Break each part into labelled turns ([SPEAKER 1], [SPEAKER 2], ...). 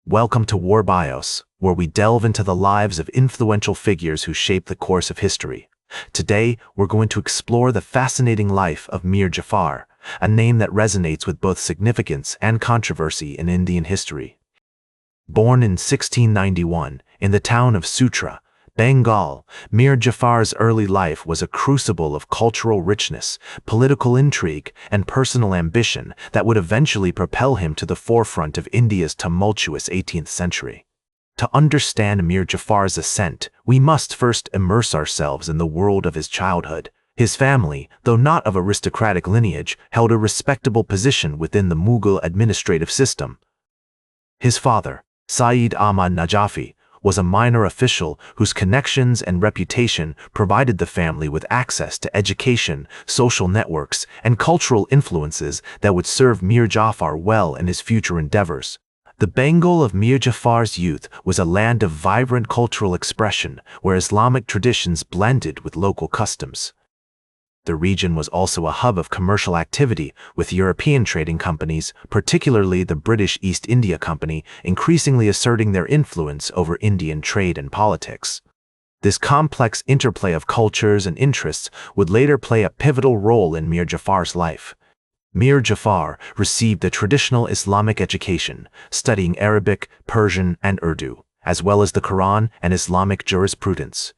[SPEAKER 1] Welcome to War Bios, where we delve into the lives of influential figures who shape the course of history. Today, we're going to explore the fascinating life of Mir Jafar, a name that resonates with both significance and controversy in Indian history. Born in 1691 in the town of Sutra, Bengal, Mir Jafar's early life was a crucible of cultural richness, political intrigue, and personal ambition that would eventually propel him to the forefront of India's tumultuous 18th century. To understand Mir Jafar's ascent, we must first immerse ourselves in the world of his childhood. His family, though not of aristocratic lineage, held a respectable position within the Mughal administrative system. His father, Sayyid Ahmad Najafi, was a minor official whose connections and reputation provided the family with access to education, social networks, and cultural influences that would serve Mir Jafar well in his future endeavors. The Bengal of Mir Jafar's youth was a land of vibrant cultural expression where Islamic traditions blended with local customs. The region was also a hub of commercial activity, with European trading companies, particularly the British East India Company, increasingly asserting their influence over Indian trade and politics. This complex interplay of cultures and interests would later play a pivotal role in Mir Jafar's life. Mir Jafar received a traditional Islamic education, studying Arabic, Persian, and Urdu, as well as the Quran and Islamic jurisprudence.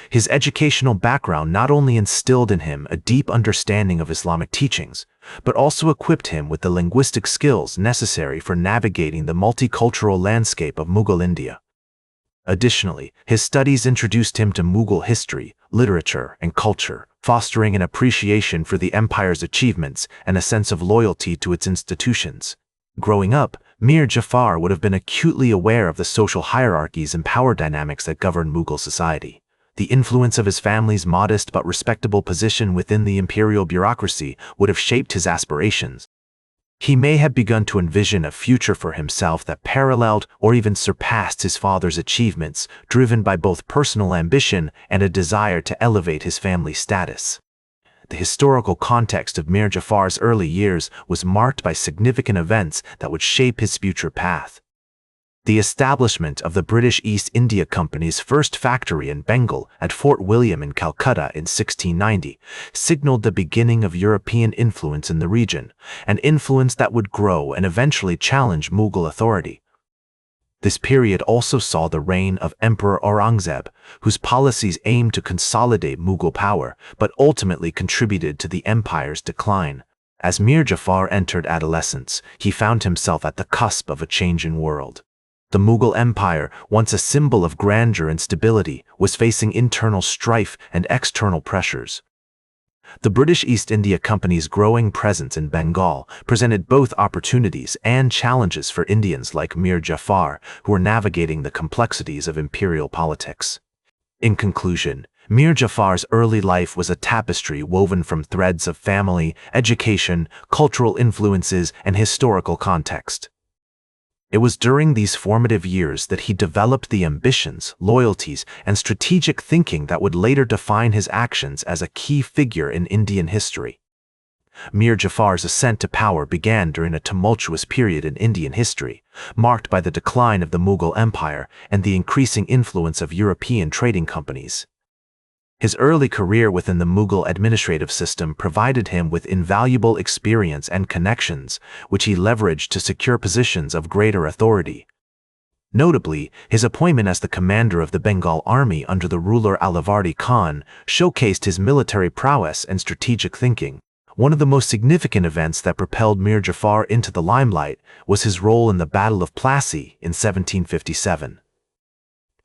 [SPEAKER 1] His educational background not only instilled in him a deep understanding of Islamic teachings, but also equipped him with the linguistic skills necessary for navigating the multicultural landscape of Mughal India. Additionally, his studies introduced him to Mughal history, literature, and culture, fostering an appreciation for the empire's achievements and a sense of loyalty to its institutions. Growing up, Mir Jafar would have been acutely aware of the social hierarchies and power dynamics that governed Mughal society. The influence of his family's modest but respectable position within the imperial bureaucracy would have shaped his aspirations. He may have begun to envision a future for himself that paralleled or even surpassed his father's achievements, driven by both personal ambition and a desire to elevate his family's status. The historical context of Mir Jafar's early years was marked by significant events that would shape his future path. The establishment of the British East India Company's first factory in Bengal at Fort William in Calcutta in 1690 signaled the beginning of European influence in the region, an influence that would grow and eventually challenge Mughal authority. This period also saw the reign of Emperor Aurangzeb, whose policies aimed to consolidate Mughal power but ultimately contributed to the empire's decline. As Mir Jafar entered adolescence, he found himself at the cusp of a changing world. The Mughal Empire, once a symbol of grandeur and stability, was facing internal strife and external pressures. The British East India Company's growing presence in Bengal presented both opportunities and challenges for Indians like Mir Jafar, who were navigating the complexities of imperial politics. In conclusion, Mir Jafar's early life was a tapestry woven from threads of family, education, cultural influences, and historical context. It was during these formative years that he developed the ambitions, loyalties, and strategic thinking that would later define his actions as a key figure in Indian history. Mir Jafar's ascent to power began during a tumultuous period in Indian history, marked by the decline of the Mughal Empire and the increasing influence of European trading companies. His early career within the Mughal administrative system provided him with invaluable experience and connections, which he leveraged to secure positions of greater authority. Notably, his appointment as the commander of the Bengal army under the ruler Alivardi Khan showcased his military prowess and strategic thinking. One of the most significant events that propelled Mir Jafar into the limelight was his role in the Battle of Plassey in 1757.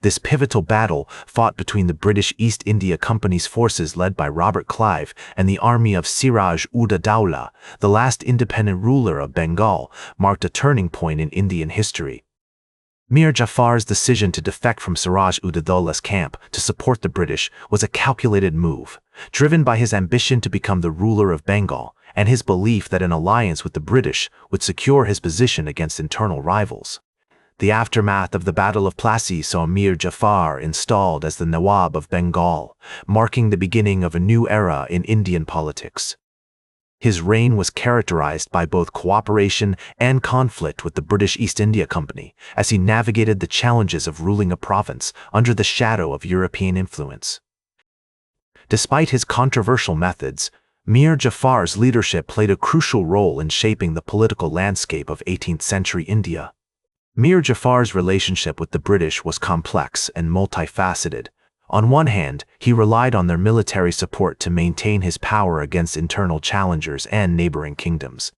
[SPEAKER 1] This pivotal battle, fought between the British East India Company's forces led by Robert Clive and the army of Siraj-ud-Dowlah, the last independent ruler of Bengal, marked a turning point in Indian history. Mir Jafar's decision to defect from Siraj-ud-Dowlah's camp to support the British was a calculated move, driven by his ambition to become the ruler of Bengal and his belief that an alliance with the British would secure his position against internal rivals. The aftermath of the Battle of Plassey saw Mir Jafar installed as the Nawab of Bengal, marking the beginning of a new era in Indian politics. His reign was characterized by both cooperation and conflict with the British East India Company as he navigated the challenges of ruling a province under the shadow of European influence. Despite his controversial methods, Mir Jafar's leadership played a crucial role in shaping the political landscape of 18th century India. Mir Jafar's relationship with the British was complex and multifaceted. On one hand, he relied on their military support to maintain his power against internal challengers and neighboring kingdoms.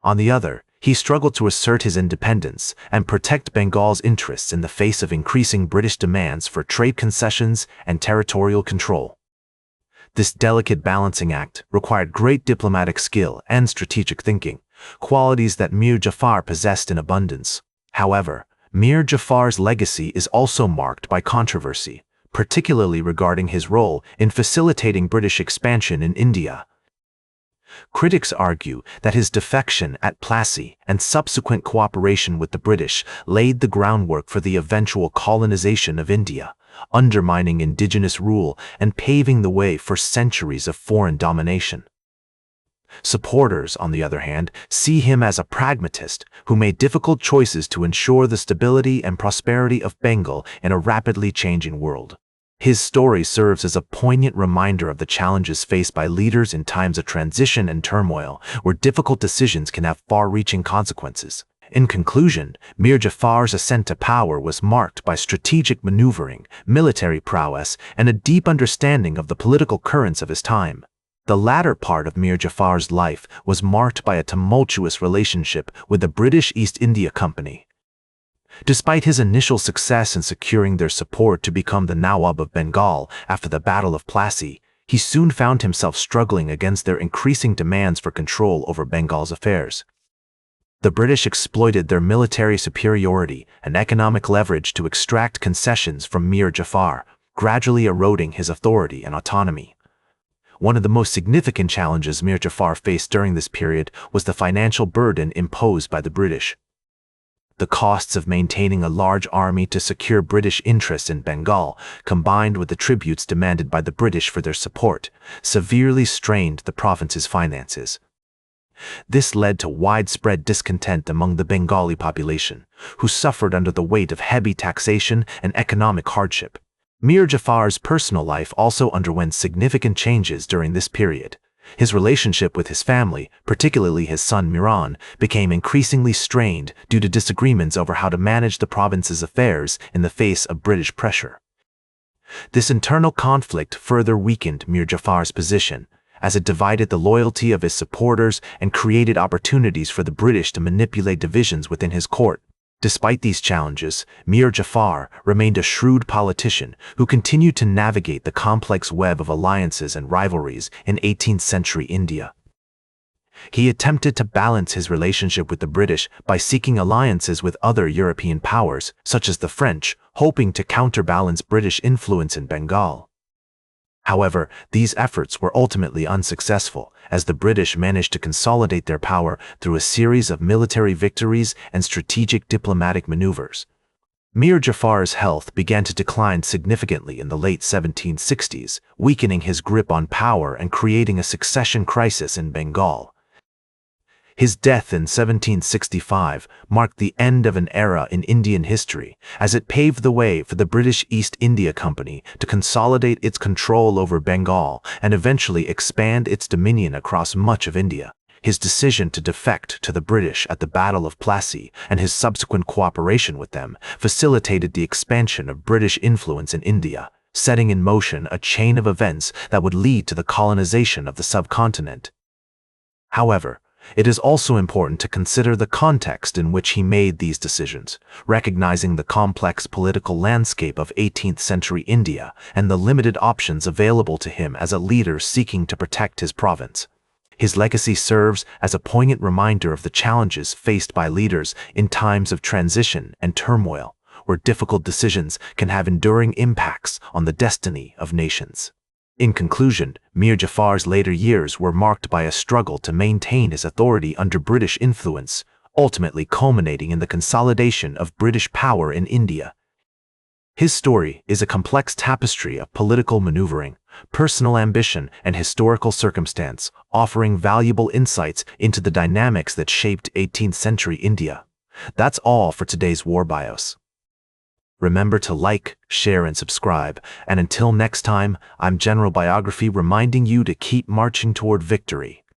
[SPEAKER 1] On the other, he struggled to assert his independence and protect Bengal's interests in the face of increasing British demands for trade concessions and territorial control. This delicate balancing act required great diplomatic skill and strategic thinking, qualities that Mir Jafar possessed in abundance. However, Mir Jafar's legacy is also marked by controversy, particularly regarding his role in facilitating British expansion in India. Critics argue that his defection at Plassey and subsequent cooperation with the British laid the groundwork for the eventual colonization of India, undermining indigenous rule and paving the way for centuries of foreign domination. Supporters, on the other hand, see him as a pragmatist who made difficult choices to ensure the stability and prosperity of Bengal in a rapidly changing world. His story serves as a poignant reminder of the challenges faced by leaders in times of transition and turmoil, where difficult decisions can have far-reaching consequences. In conclusion, Mir Jafar's ascent to power was marked by strategic maneuvering, military prowess, and a deep understanding of the political currents of his time. The latter part of Mir Jafar's life was marked by a tumultuous relationship with the British East India Company. Despite his initial success in securing their support to become the Nawab of Bengal after the Battle of Plassey, he soon found himself struggling against their increasing demands for control over Bengal's affairs. The British exploited their military superiority and economic leverage to extract concessions from Mir Jafar, gradually eroding his authority and autonomy. One of the most significant challenges Mir Jafar faced during this period was the financial burden imposed by the British. The costs of maintaining a large army to secure British interests in Bengal, combined with the tributes demanded by the British for their support, severely strained the province's finances. This led to widespread discontent among the Bengali population, who suffered under the weight of heavy taxation and economic hardship. Mir Jafar's personal life also underwent significant changes during this period. His relationship with his family, particularly his son Miran, became increasingly strained due to disagreements over how to manage the province's affairs in the face of British pressure. This internal conflict further weakened Mir Jafar's position, as it divided the loyalty of his supporters and created opportunities for the British to manipulate divisions within his court. Despite these challenges, Mir Jafar remained a shrewd politician who continued to navigate the complex web of alliances and rivalries in 18th century India. He attempted to balance his relationship with the British by seeking alliances with other European powers, such as the French, hoping to counterbalance British influence in Bengal. However, these efforts were ultimately unsuccessful, as the British managed to consolidate their power through a series of military victories and strategic diplomatic maneuvers. Mir Jafar's health began to decline significantly in the late 1760s, weakening his grip on power and creating a succession crisis in Bengal. His death in 1765 marked the end of an era in Indian history, as it paved the way for the British East India Company to consolidate its control over Bengal and eventually expand its dominion across much of India. His decision to defect to the British at the Battle of Plassey and his subsequent cooperation with them facilitated the expansion of British influence in India, setting in motion a chain of events that would lead to the colonization of the subcontinent. However, it is also important to consider the context in which he made these decisions, recognizing the complex political landscape of 18th century India and the limited options available to him as a leader seeking to protect his province. His legacy serves as a poignant reminder of the challenges faced by leaders in times of transition and turmoil, where difficult decisions can have enduring impacts on the destiny of nations. In conclusion, Mir Jafar's later years were marked by a struggle to maintain his authority under British influence, ultimately culminating in the consolidation of British power in India. His story is a complex tapestry of political maneuvering, personal ambition, and historical circumstance, offering valuable insights into the dynamics that shaped 18th century India. That's all for today's War Bios. Remember to like, share, and subscribe, and until next time, I'm General Biography reminding you to keep marching toward victory.